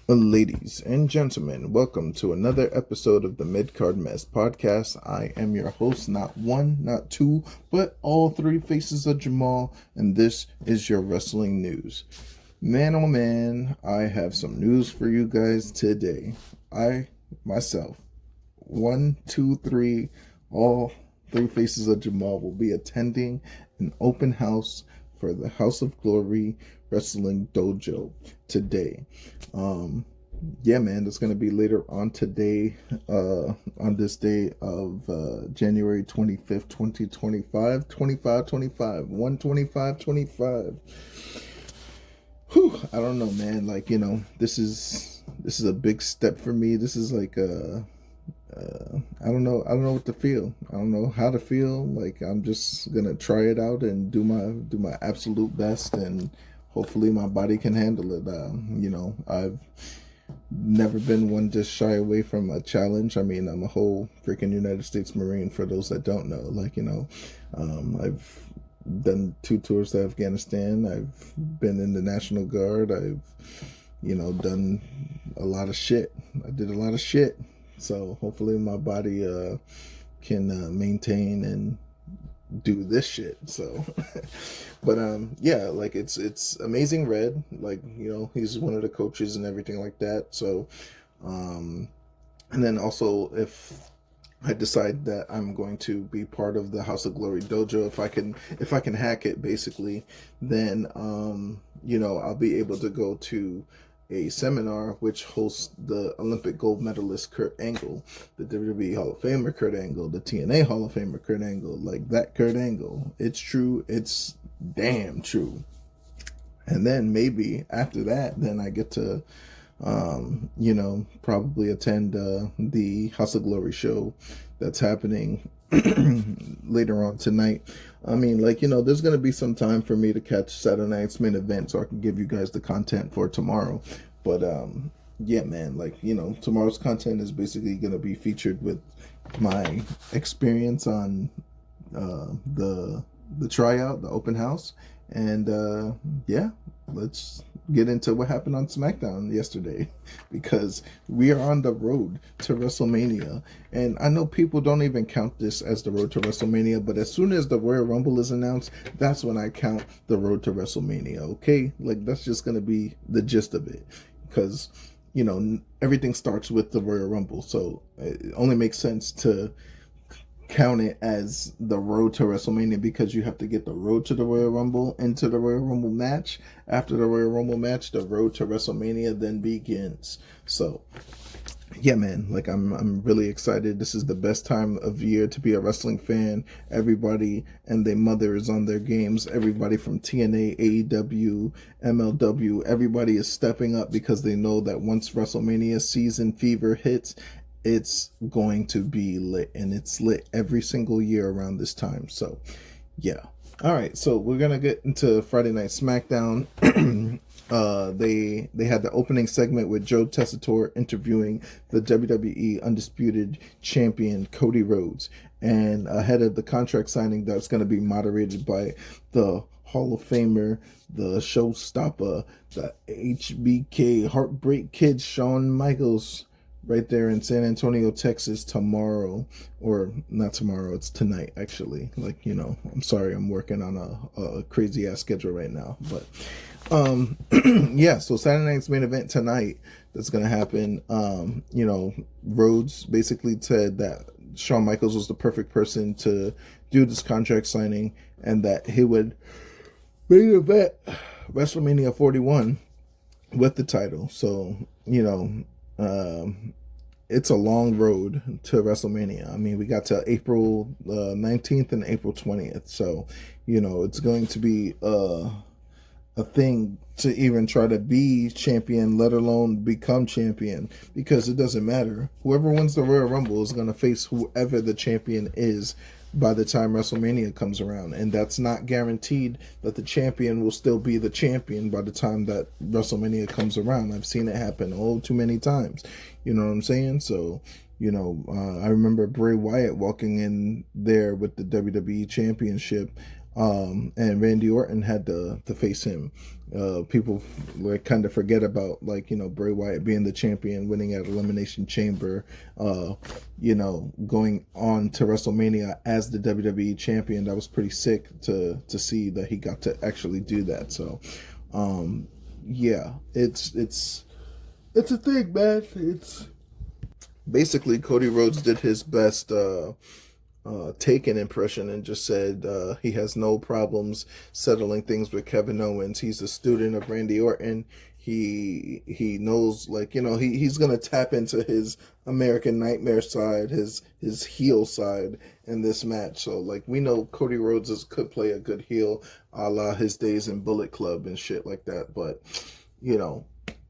Ladies and gentlemen, welcome to another episode of the Midcard Mess podcast. I am your host, not one, not two, but all three faces of Jamal, and this is your wrestling news. Man, oh man, I have some news for you guys today. I, myself, one, two, three, all three faces of Jamal will be attending an open house for the House of Glory Wrestling Dojo today. Yeah, man, that's going to be later on today, on this day of January 25th, 2025, 2525, 12525. Whew, I don't know, man. Like, this is a big step for me. This is like I don't know what to feel. I don't know how to feel. Like, I'm just gonna try it out and do my absolute best, and hopefully my body can handle it. I've never been one to shy away from a challenge. I mean, I'm a whole freaking United States Marine, for those that don't know. I've done 2 tours to Afghanistan. I've been in the National Guard. I've done a lot of shit. I did a lot of shit. So hopefully my body can maintain and do this shit. So but yeah, like it's Amazing Red, like, he's one of the coaches and everything like that. So and then also, if I decide that I'm going to be part of the House of Glory dojo, if I can hack it, basically, then I'll be able to go to a seminar which hosts the Olympic gold medalist Kurt Angle, the WWE Hall of Famer Kurt Angle, the TNA Hall of Famer Kurt Angle, like that Kurt Angle. It's true. It's damn true. And then maybe after that, then I get to probably attend the House of Glory show that's happening later on tonight. I mean, there's going to be some time for me to catch Saturday night's main event so I can give you guys the content for tomorrow. But yeah, man, tomorrow's content is basically going to be featured with my experience on the tryout, the open house. And yeah, let's get into what happened on Smackdown yesterday, because we are on the road to WrestleMania. And I know people don't even count this as the road to WrestleMania, but as soon as the Royal Rumble is announced, that's when I count the road to WrestleMania, okay? Like, that's just going to be the gist of it, because everything starts with the Royal Rumble, so it only makes sense to count it as the road to WrestleMania, because you have to get the road to the Royal Rumble into the Royal Rumble match. After the Royal Rumble match, the road to WrestleMania then begins. So yeah, man, like I'm really excited. This is the best time of year to be a wrestling fan. Everybody and their mother is on their games. Everybody from TNA, AEW, MLW, everybody is stepping up, because they know that once WrestleMania season fever hits, it's going to be lit, and it's lit every single year around this time. So yeah. All right, so we're gonna get into Friday Night Smackdown. They had the opening segment with Joe Tessitore interviewing the WWE Undisputed Champion Cody Rhodes, and ahead of the contract signing that's going to be moderated by the Hall of Famer, the showstopper, the HBK Heartbreak Kid, Shawn Michaels, right there in San Antonio, Texas, tomorrow. Or not tomorrow, it's tonight, actually. I'm sorry, I'm working on a crazy ass schedule right now. But yeah, so Saturday night's main event tonight that's gonna happen. Rhodes basically said that Shawn Michaels was the perfect person to do this contract signing, and that he would main event WrestleMania 41 with the title. So it's a long road to WrestleMania. I mean, we got to April 19th and April 20th. So, it's going to be a thing to even try to be champion, let alone become champion, because it doesn't matter. Whoever wins the Royal Rumble is going to face whoever the champion is by the time WrestleMania comes around, and that's not guaranteed that the champion will still be the champion by the time that WrestleMania comes around. I've seen it happen all too many times. You know what I'm saying? So, I remember Bray Wyatt walking in there with the WWE Championship and Randy Orton had to face him. People like kind of forget about, like, Bray Wyatt being the champion, winning at Elimination Chamber, going on to WrestleMania as the WWE champion. That was pretty sick to see that he got to actually do that. So, yeah, it's a thing, man. It's basically Cody Rhodes did his best Taken impression and just said he has no problems settling things with Kevin Owens. He's a student of Randy Orton. He knows, like, he's gonna tap into his American Nightmare side, his heel side in this match. So, like, we know Cody Rhodes could play a good heel, a la his days in Bullet Club and shit like that. But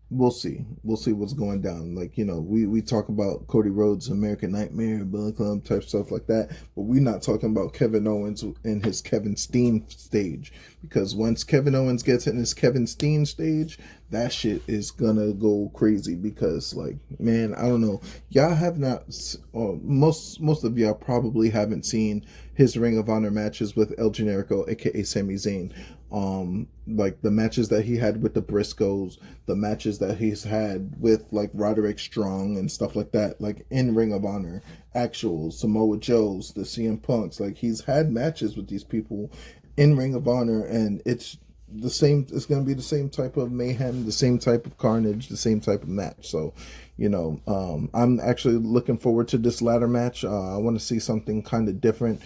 we'll see what's going down. Like, we talk about Cody Rhodes, American Nightmare, Bullet Club type stuff like that, but we're not talking about Kevin Owens in his Kevin Steen stage, because once Kevin Owens gets in his Kevin Steen stage, that shit is gonna go crazy. Because, like, man, I don't know, y'all have not, or most of y'all probably haven't seen his Ring of Honor matches with El Generico, aka Sami Zayn. Like the matches that he had with the Briscoes, the matches that he's had with, like, Roderick Strong and stuff like that, like in Ring of Honor, actual Samoa Joes, the CM Punks. Like, he's had matches with these people in Ring of Honor, and it's going to be the same type of mayhem, the same type of carnage, the same type of match. So, I'm actually looking forward to this ladder match. I want to see something kind of different.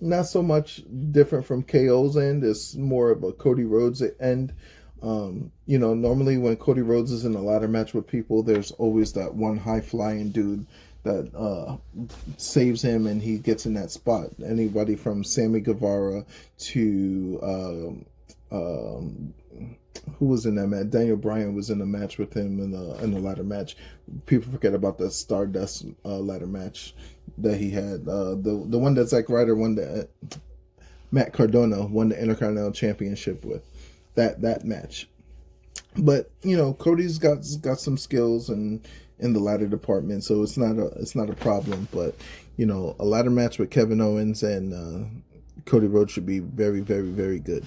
Not so much different from KO's end. It's more of a Cody Rhodes end. Normally when Cody Rhodes is in a ladder match with people, there's always that one high flying dude that saves him and he gets in that spot. Anybody from Sammy Guevara to who was in that match? Daniel Bryan was in a match with him in the ladder match. People forget about the Stardust ladder match that he had. The one that Zack Ryder won, Matt Cardona won the Intercontinental Championship with. That match. But Cody's got some skills in the ladder department, so it's not a problem. But a ladder match with Kevin Owens and Cody Rhodes should be very, very, very good.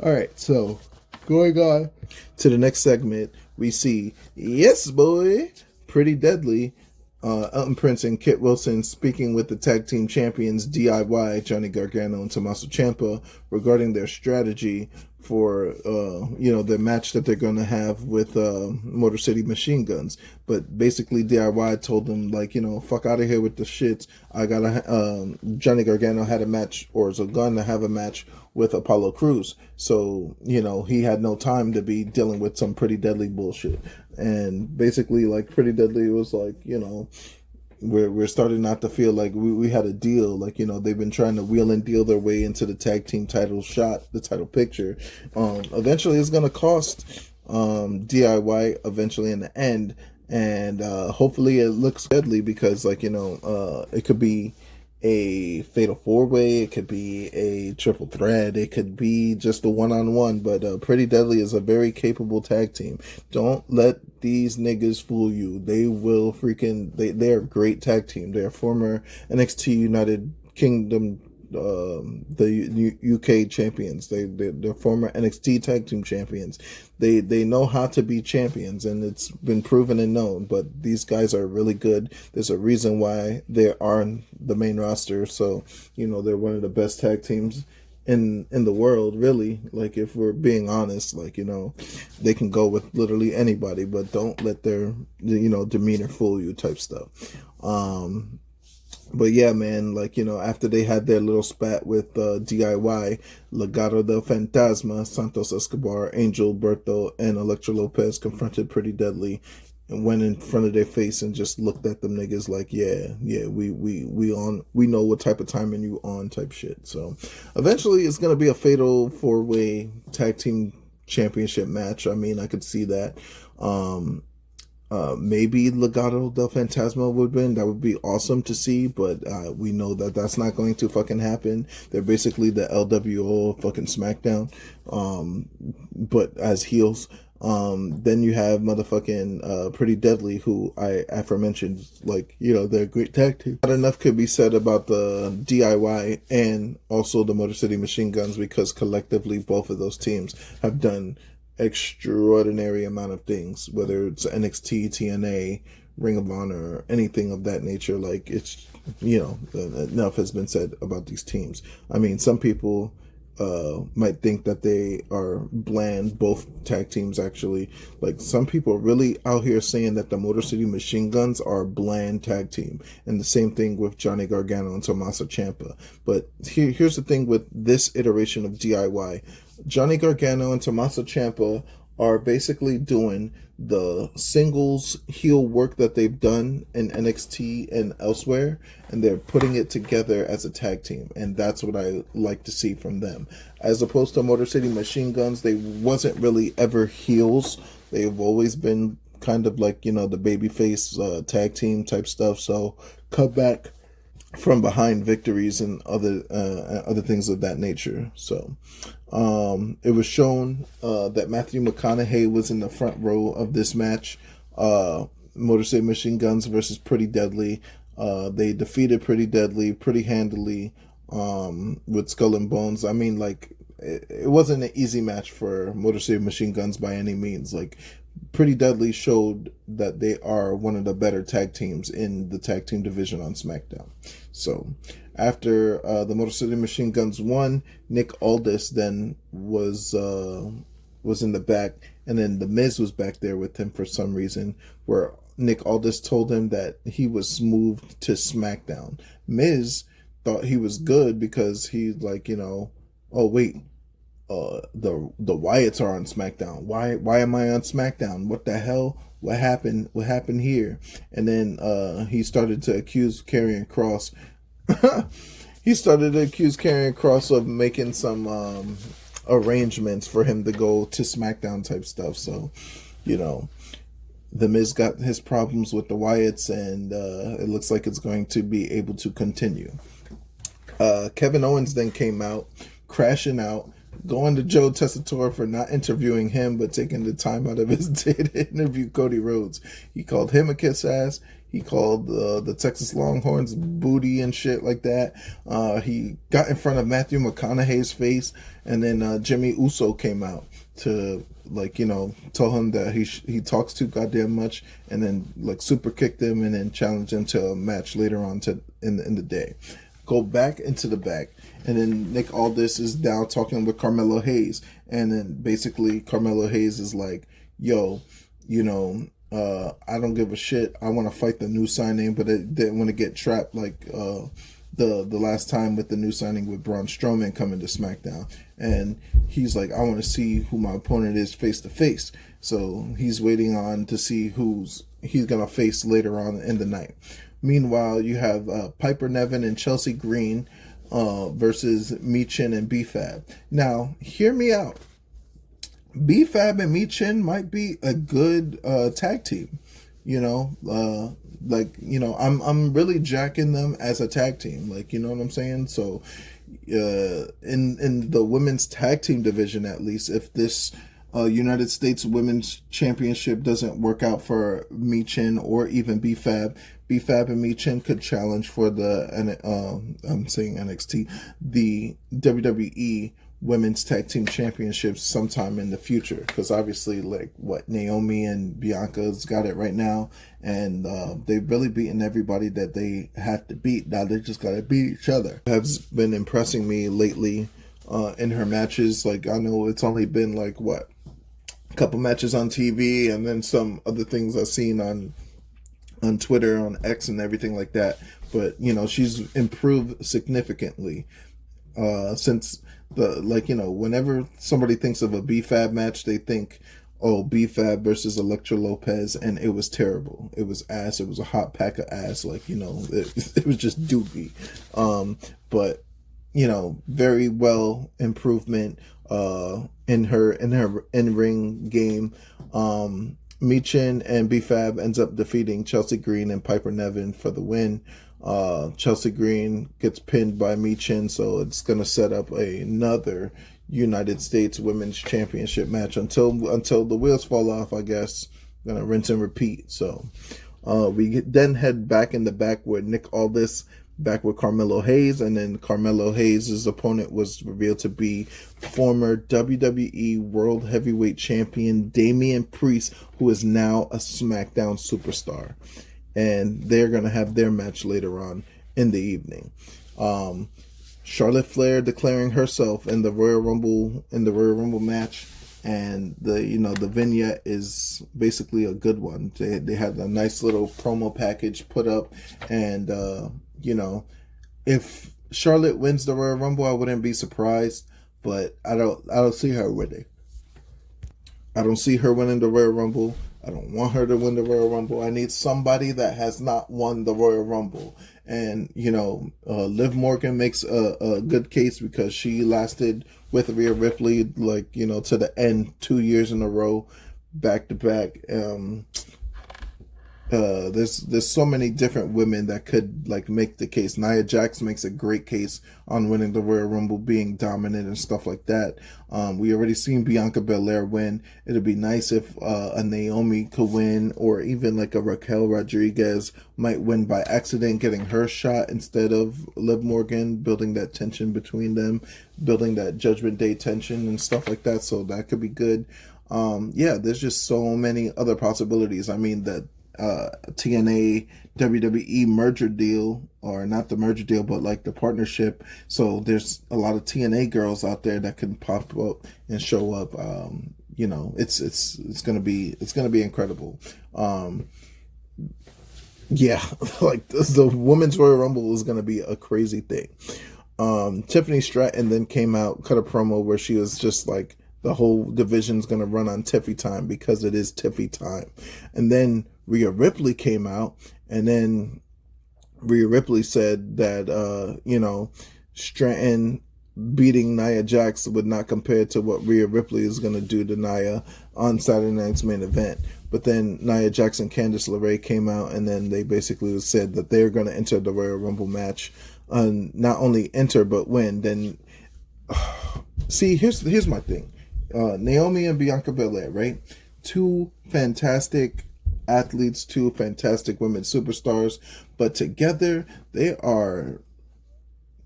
All right, so going on to the next segment, we see, yes, boy, Pretty Deadly, Elton Prince and Kit Wilson speaking with the tag team champions DIY, Johnny Gargano and Tommaso Ciampa, regarding their strategy for the match that they're going to have with Motor City Machine Guns. But basically DIY told them, like, fuck out of here with the shits. I gotta Johnny Gargano had a match, or is going to have a match with Apollo Crews, so he had no time to be dealing with some Pretty Deadly bullshit. And basically, like, Pretty Deadly was like, we're starting not to feel like we had a deal. Like, they've been trying to wheel and deal their way into the tag team title shot, the title picture. Eventually it's going to cost DIY eventually in the end. And hopefully it looks deadly, because, like, it could be a fatal 4-way, it could be a triple threat, it could be just a one-on-one. But Pretty Deadly is a very capable tag team. Don't let these niggas fool you. They will they're a great tag team. They're former NXT United Kingdom, the UK champions. They're former NXT tag team champions. They know how to be champions, and it's been proven and known. But these guys are really good. There's a reason why they are on the main roster. So they're one of the best tag teams in the world, really. Like, if we're being honest, like, they can go with literally anybody, but don't let their demeanor fool you type stuff. But yeah, man, like, after they had their little spat with DIY, Legado del Fantasma, Santos Escobar, Angel Berto, and Elektra Lopez confronted Pretty Deadly and went in front of their face and just looked at them niggas like, we know what type of timing you on type shit. So eventually it's going to be a fatal 4-way tag team championship match. I mean, I could see that. Maybe Legado del Fantasma would win. That would be awesome to see, but we know that that's not going to fucking happen. They're basically the LWO fucking SmackDown, but as heels. Then you have motherfucking Pretty Deadly, who I aforementioned, like, they're a great tag team. Not enough could be said about the DIY and also the Motor City Machine Guns, because collectively both of those teams have done extraordinary amount of things, whether it's NXT, TNA, Ring of Honor, anything of that nature. Like, it's, enough has been said about these teams. I mean, some people might think that they are bland, both tag teams actually. Like, some people are really out here saying that the Motor City Machine Guns are a bland tag team, and the same thing with Johnny Gargano and Tommaso Ciampa. But here's the thing with this iteration of DIY. Johnny Gargano and Tommaso Ciampa are basically doing the singles heel work that they've done in NXT and elsewhere, and they're putting it together as a tag team, and that's what I like to see from them. As opposed to Motor City Machine Guns, they wasn't really ever heels. They've always been kind of like, the babyface tag team type stuff, so cut back from behind victories and other things of that nature. So it was shown that Matthew McConaughey was in the front row of this match. Motor City Machine Guns versus Pretty Deadly. They defeated Pretty Deadly pretty handily with Skull and Bones. I mean, like, it wasn't an easy match for Motor City Machine Guns by any means. Like, Pretty Deadly showed that they are one of the better tag teams in the tag team division on SmackDown. So after the Motor City Machine Guns won, Nick Aldis then was in the back, and then The Miz was back there with him for some reason, where Nick Aldis told him that he was moved to SmackDown. Miz thought he was good because he's like, oh wait, the Wyatts are on SmackDown. Why am I on SmackDown? What the hell? What happened? What happened here? And then he started to accuse Karrion Kross. He started to accuse Karrion Kross of making some arrangements for him to go to SmackDown type stuff. So, The Miz got his problems with the Wyatts, and it looks like it's going to be able to continue. Kevin Owens then came out, crashing out, going to Joe Tessitore for not interviewing him, but taking the time out of his day to interview Cody Rhodes. He called him a kiss ass. He called the Texas Longhorns booty and shit like that. He got in front of Matthew McConaughey's face, and then Jimmy Uso came out to, like, tell him that he talks too goddamn much, and then, like, super kicked him and then challenged him to a match later on in the day. Go back into the back. And then Nick Aldis is now talking with Carmelo Hayes. And then basically Carmelo Hayes is like, yo, I don't give a shit. I want to fight the new signing, but it didn't want to get trapped like the last time with the new signing with Braun Strowman coming to SmackDown. And he's like, I want to see who my opponent is face to face. So he's waiting on to see he's going to face later on in the night. Meanwhile, you have Piper Niven and Chelsea Green versus Michin and B-Fab. Now, hear me out. B-Fab and Michin might be a good tag team. I'm really jacking them as a tag team. Like, you know what I'm saying? So, in the women's tag team division, at least, if this United States Women's Championship doesn't work out for Michin or even B-Fab and Michin could challenge for I'm saying NXT, the WWE Women's Tag Team Championships sometime in the future. Because obviously, like, Naomi and Bianca's got it right now, and they've really beaten everybody that they have to beat. Now they just got to beat each other. Has been impressing me lately in her matches. Like, I know it's only been like a couple matches on TV, and then some other things I've seen on Twitter, on X, and everything like that. But she's improved significantly since whenever somebody thinks of a B-Fab match, they think, oh, B-Fab versus Elektra Lopez, and it was terrible. It was ass. It was a hot pack of ass. Like, it was just doopy. But very well improvement in her in-ring game. Michin and B-Fab ends up defeating Chelsea Green and Piper Niven for the win. Chelsea Green gets pinned by Michin, so it's going to set up another United States Women's Championship match until the wheels fall off. I guess gonna rinse and repeat. So we then head back in the back with Nick Aldis back with Carmelo Hayes, and then Carmelo Hayes' opponent was revealed to be former WWE World Heavyweight Champion Damian Priest, who is now a SmackDown superstar. And they're going to have their match later on in the evening. Charlotte Flair declaring herself in the Royal Rumble match, and the vignette is basically a good one. They had a nice little promo package put up, and if Charlotte wins the Royal Rumble, I wouldn't be surprised, but I don't see her winning. I don't see her winning the Royal Rumble. I don't want her to win the Royal Rumble. I need somebody that has not won the Royal Rumble. And, Liv Morgan makes a good case because she lasted with Rhea Ripley, to the end 2 years in a row, back to back. There's so many different women that could make the case. Nia Jax makes a great case on winning the Royal Rumble, being dominant and stuff like that. We already seen Bianca Belair win. It'd be nice if a Naomi could win, or even like a Raquel Rodriguez might win by accident, getting her shot instead of Liv Morgan, building that tension between them, building that Judgment Day tension and stuff like that. So that could be good. There's just so many other possibilities. I mean, that TNA WWE merger deal, or not the merger deal, but like the partnership. So there's a lot of TNA girls out there that can pop up and show up. It's gonna be incredible. The Women's Royal Rumble is gonna be a crazy thing. Tiffany Stratton then came out, cut a promo where she was just like, the whole division's going to run on Tiffy time because it is Tiffy time. And then Rhea Ripley came out, and then Rhea Ripley said that, Stratton beating Nia Jax would not compare to what Rhea Ripley is going to do to Nia on Saturday night's main event. But then Nia Jax and Candice LeRae came out, and then they basically said that they're going to enter the Royal Rumble match, and not only enter but win. Then, see, here's my thing. Naomi and Bianca Belair, right? Two fantastic athletes, two fantastic women superstars, but together they are.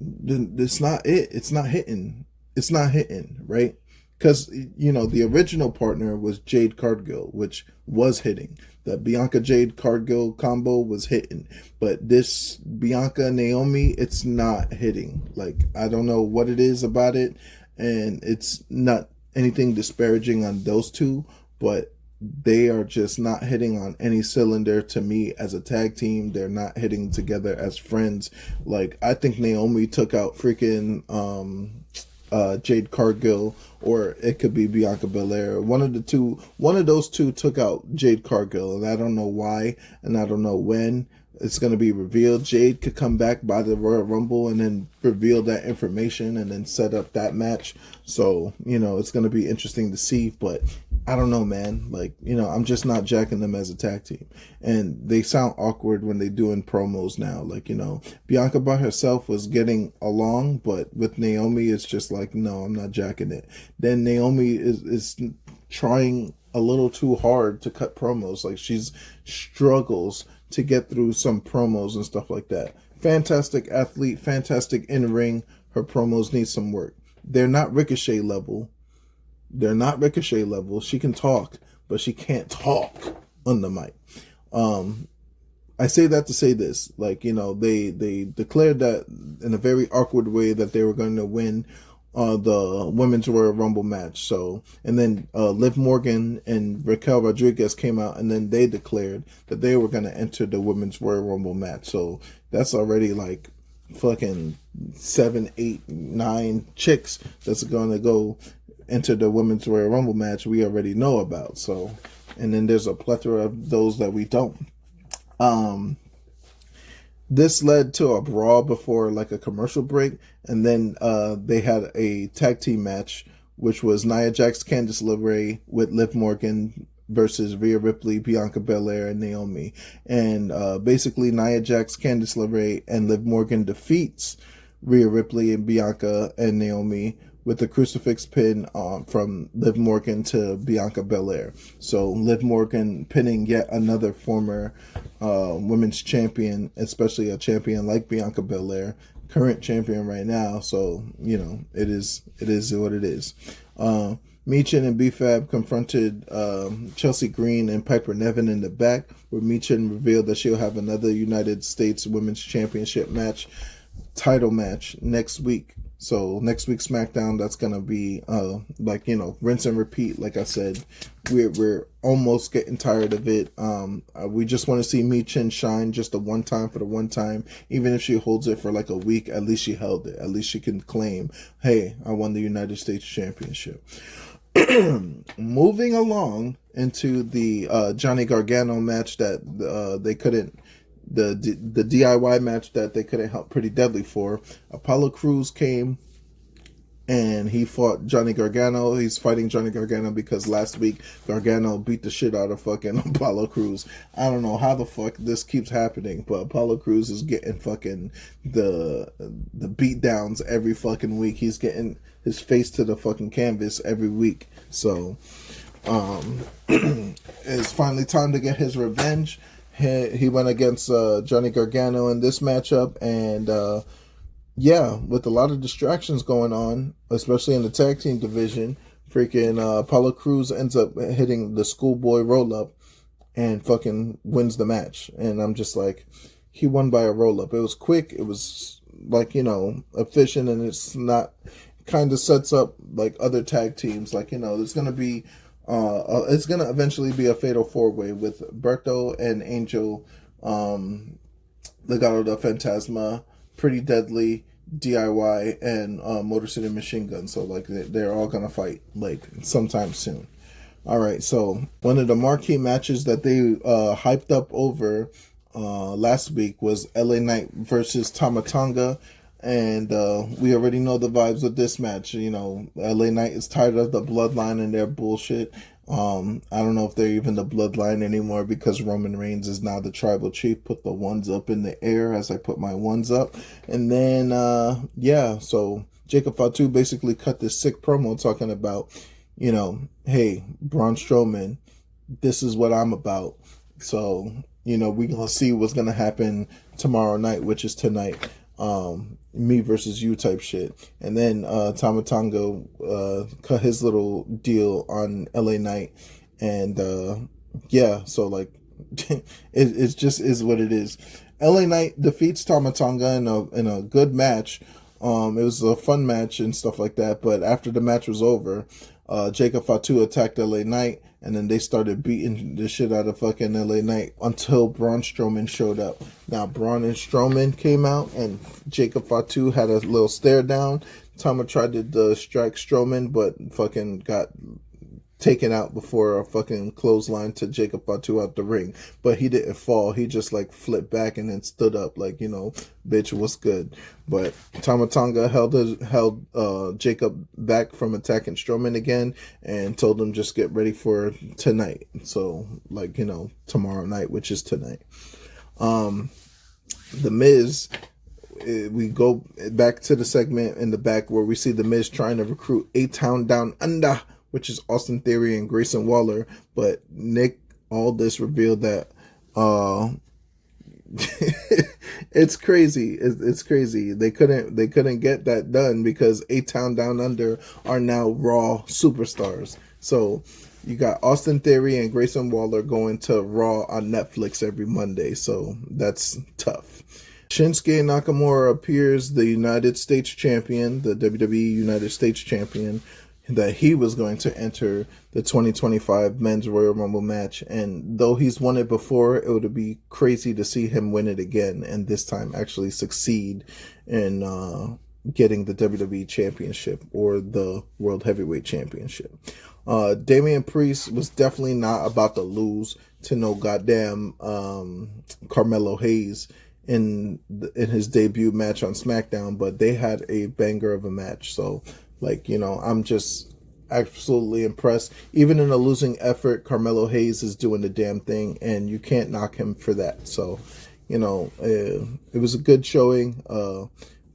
It's not hitting. It's not hitting, right? Because the original partner was Jade Cargill, which was hitting. The Bianca Jade Cargill combo was hitting, but this Bianca Naomi, it's not hitting. I don't know what it is about it, and it's not anything disparaging on those two, but they are just not hitting on any cylinder to me as a tag team. They're not hitting together as friends. I think Naomi took out freaking Jade Cargill, or it could be Bianca Belair. One of those two took out Jade Cargill, and I don't know why, and I don't know when it's going to be revealed. Jade could come back by the Royal Rumble and then reveal that information and then set up that match. So, it's going to be interesting to see, but I don't know, man. I'm just not jacking them as a tag team. And they sound awkward when they doing promos now. Bianca by herself was getting along, but with Naomi, it's just no, I'm not jacking it. Then Naomi is trying a little too hard to cut promos. She's struggles to get through some promos and stuff like that. Fantastic athlete, fantastic in ring. Her promos need some work. They're not Ricochet level. She can talk, but she can't talk on the mic. I say that to say this, they declared that in a very awkward way that they were going to win the Women's Royal Rumble match. So, and then Liv Morgan and Raquel Rodriguez came out, and then they declared that they were going to enter the Women's Royal Rumble match. So that's already fucking 7, 8, 9 chicks that's going to go enter the Women's Royal Rumble match we already know about. So, and then there's a plethora of those that we don't. This led to a brawl before a commercial break, and then they had a tag team match, which was Nia Jax, Candice LeRae with Liv Morgan versus Rhea Ripley, Bianca Belair, and Naomi. And basically Nia Jax, Candice LeRae, and Liv Morgan defeats Rhea Ripley and Bianca and Naomi with the crucifix pin from Liv Morgan to Bianca Belair. So Liv Morgan pinning yet another former women's champion, especially a champion like Bianca Belair, current champion right now. So it is what it is. Michin and BFAB confronted Chelsea Green and Piper Niven in the back, where Michin revealed that she'll have another United States Women's Championship title match next week. So next week's SmackDown, that's gonna be rinse and repeat. Like I said, we're almost getting tired of it. We just want to see Michin shine just for the one time. Even if she holds it for like a week, at least she held it. At least she can claim, hey, I won the United States Championship. Moving along into the Johnny Gargano match that they couldn't, the DIY match that they couldn't help Pretty Deadly for. Apollo Crews came and he fought Johnny Gargano. He's fighting Johnny Gargano because last week Gargano beat the shit out of fucking Apollo Crews. I don't know how the fuck this keeps happening, but Apollo Crews is getting fucking the beat downs every fucking week. He's getting his face to the fucking canvas every week. So it's finally time to get his revenge. He went against Johnny Gargano in this matchup, and with a lot of distractions going on, especially in the tag team division, freaking Apollo Crews ends up hitting the schoolboy roll-up and fucking wins the match. And I'm just like, he won by a roll-up. It was quick, it was efficient, and it's not, kind of sets up like other tag teams. There's going to be it's going to eventually be a fatal four-way with Berto and Angel, Legado del Fantasma, Pretty Deadly, DIY, and Motor City Machine Gun. So they're all going to fight sometime soon. All right, so one of the marquee matches that they hyped up over last week was LA Knight versus Tama Tonga. And we already know the vibes of this match. LA Knight is tired of the Bloodline and their bullshit. I don't know if they're even the Bloodline anymore because Roman Reigns is now the tribal chief. Put the ones up in the air as I put my ones up. And then, so Jacob Fatu basically cut this sick promo talking about, hey, Braun Strowman, this is what I'm about. So, we're going to see what's going to happen tomorrow night, which is tonight. Me versus you type shit. And then Tama Tonga cut his little deal on LA Knight. And so it just is what it is. LA Knight defeats Tama Tonga in a good match. It was a fun match and stuff like that. But after the match was over, Jacob Fatu attacked LA Knight, and then they started beating the shit out of fucking LA Knight until Braun Strowman showed up. Now, Braun and Strowman came out, and Jacob Fatu had a little stare down. Tama tried to strike Strowman, but fucking got taken out before a fucking clothesline to Jacob Fatu out the ring. But he didn't fall. He just flipped back and then stood up bitch, what's good? But Tama Tonga held Jacob back from attacking Strowman again and told him just get ready for tonight. So tomorrow night, which is tonight. The Miz, we go back to the segment in the back where we see the Miz trying to recruit A-Town Down Under, which is Austin Theory and Grayson Waller. But Nick Aldis revealed that it's crazy. It's crazy. They couldn't get that done because A-Town Down Under are now Raw superstars. So you got Austin Theory and Grayson Waller going to Raw on Netflix every Monday. So that's tough. Shinsuke Nakamura appears the United States champion, the WWE United States champion, that he was going to enter the 2025 Men's Royal Rumble match. And though he's won it before, it would be crazy to see him win it again and this time actually succeed in getting the WWE Championship or the World Heavyweight Championship. Damian Priest was definitely not about to lose to no goddamn Carmelo Hayes in his debut match on SmackDown, but they had a banger of a match. So I'm just absolutely impressed. Even in a losing effort, Carmelo Hayes is doing the damn thing, and you can't knock him for that. So, it was a good showing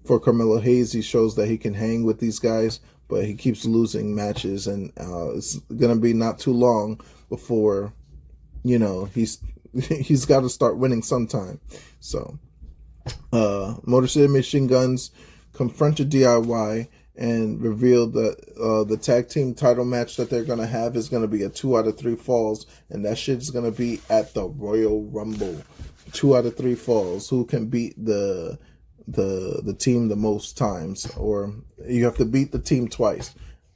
for Carmelo Hayes. He shows that he can hang with these guys. but he keeps losing matches, and it's gonna be not too long before, you know, he's got to start winning sometime. So, Motor City Machine Guns confronted DIY and revealed that the tag team title match that they're gonna have is gonna be a 2 out of 3 falls, and that shit is gonna be at the Royal Rumble. 2 out of 3 falls. Who can beat the team the most times, or you have to beat the team twice.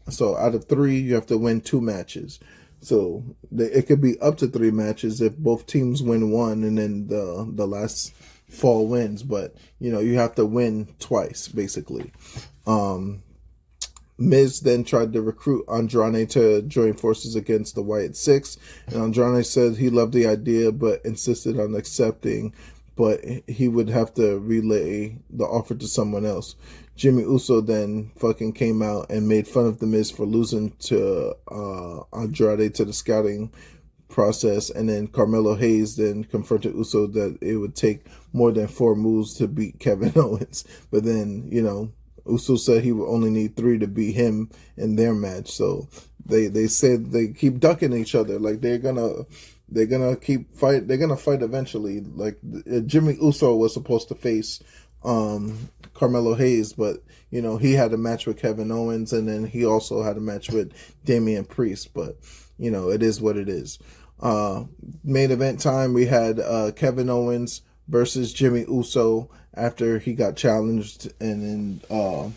So out of 3, you have to win 2 matches. So it could be up to 3 matches if both teams win 1, and then the last fall wins. But you know, you have to win twice basically. Miz then tried to recruit Andrade to join forces against the Wyatt Six, and Andrade said he loved the idea but insisted on accepting, but he would have to relay the offer to someone else. Jimmy Uso then fucking came out and made fun of The Miz for losing to Andrade to the scouting process, and then Carmelo Hayes then confronted Uso that it would take more than 4 moves to beat Kevin Owens, but then, you know, Uso said he would only need 3 to beat him in their match. So they said they keep ducking each other. Like they're gonna keep fight. They're gonna fight eventually. Like Jimmy Uso was supposed to face Carmelo Hayes, but you know, he had a match with Kevin Owens, and then he also had a match with Damian Priest. But you know, it is what it is. Main event time, we had Kevin Owens versus Jimmy Uso after he got challenged, and then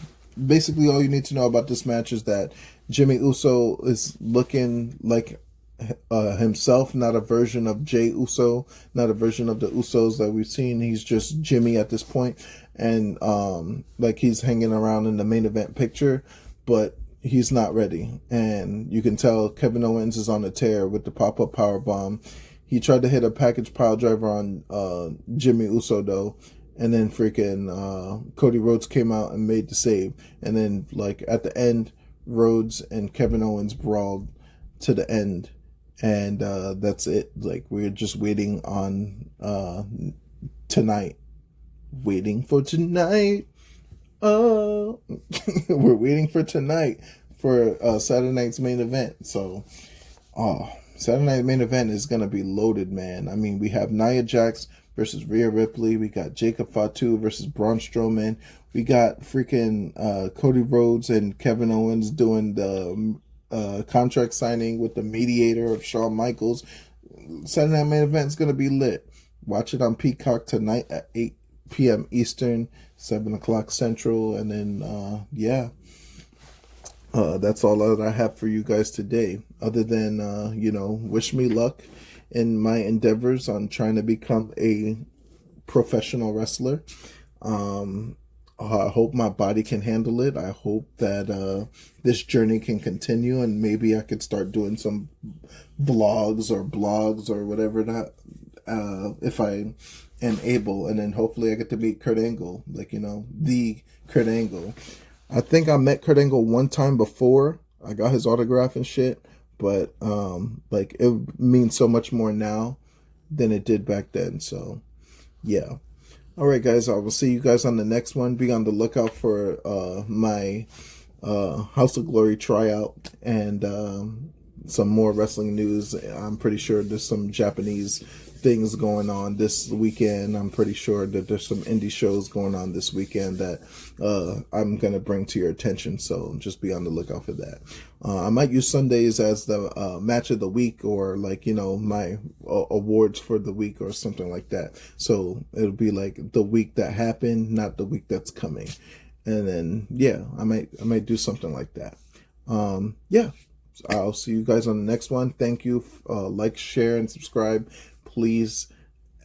basically all you need to know about this match is that Jimmy Uso is looking like himself, not a version of Jey Uso, not a version of the Usos that we've seen. He's just Jimmy at this point, and like he's hanging around in the main event picture, but he's not ready, and you can tell Kevin Owens is on a tear with the pop-up powerbomb. He tried to hit a package pile driver on Jimmy Uso though, and then freaking Cody Rhodes came out and made the save, and then like at the end, Rhodes and Kevin Owens brawled to the end, and that's it. Like we're just waiting on tonight, waiting for tonight. Oh, we're waiting for tonight for Saturday night's main event. So, Saturday night main event is gonna be loaded, man. I mean, we have Nia Jax versus Rhea Ripley. We got Jacob Fatu versus Braun Strowman. We got freaking Cody Rhodes and Kevin Owens doing the contract signing with the mediator of Shawn Michaels. Saturday night main event is gonna be lit. Watch it on Peacock tonight at 8 p.m. Eastern, 7 o'clock Central, and then that's all that I have for you guys today. Other than you know, wish me luck in my endeavors on trying to become a professional wrestler. I hope my body can handle it. I hope that this journey can continue, and maybe I could start doing some vlogs or blogs or whatever that if I am able, and then hopefully I get to meet Kurt Angle, like, you know, the Kurt Angle. I think I met Kurt Angle one time before. I got his autograph and shit, but like it means so much more now than it did back then. So yeah. All right, guys, I will see you guys on the next one. Be on the lookout for my House of Glory tryout and some more wrestling news. I'm pretty sure there's some Japanese things going on this weekend. I'm pretty sure that there's some indie shows going on this weekend that I'm going to bring to your attention. So just be on the lookout for that. I might use Sundays as the match of the week, or like, you know, my awards for the week or something like that. So it'll be like the week that happened, not the week that's coming. And then, yeah, I might do something like that. Yeah, I'll see you guys on the next one. Thank you. Like, share, and subscribe. Please,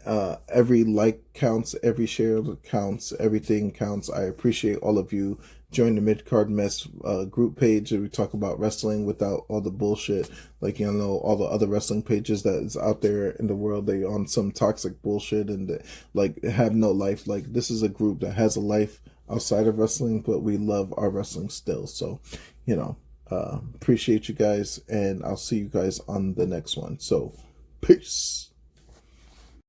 every like counts, every share counts, everything counts. I appreciate all of you. Join the Mid-Card Mess group page, and we talk about wrestling without all the bullshit. Like, you know, all the other wrestling pages that is out there in the world, they on some toxic bullshit and they, like, have no life. Like, this is a group that has a life outside of wrestling, but we love our wrestling still. So, you know, appreciate you guys, and I'll see you guys on the next one. So, peace.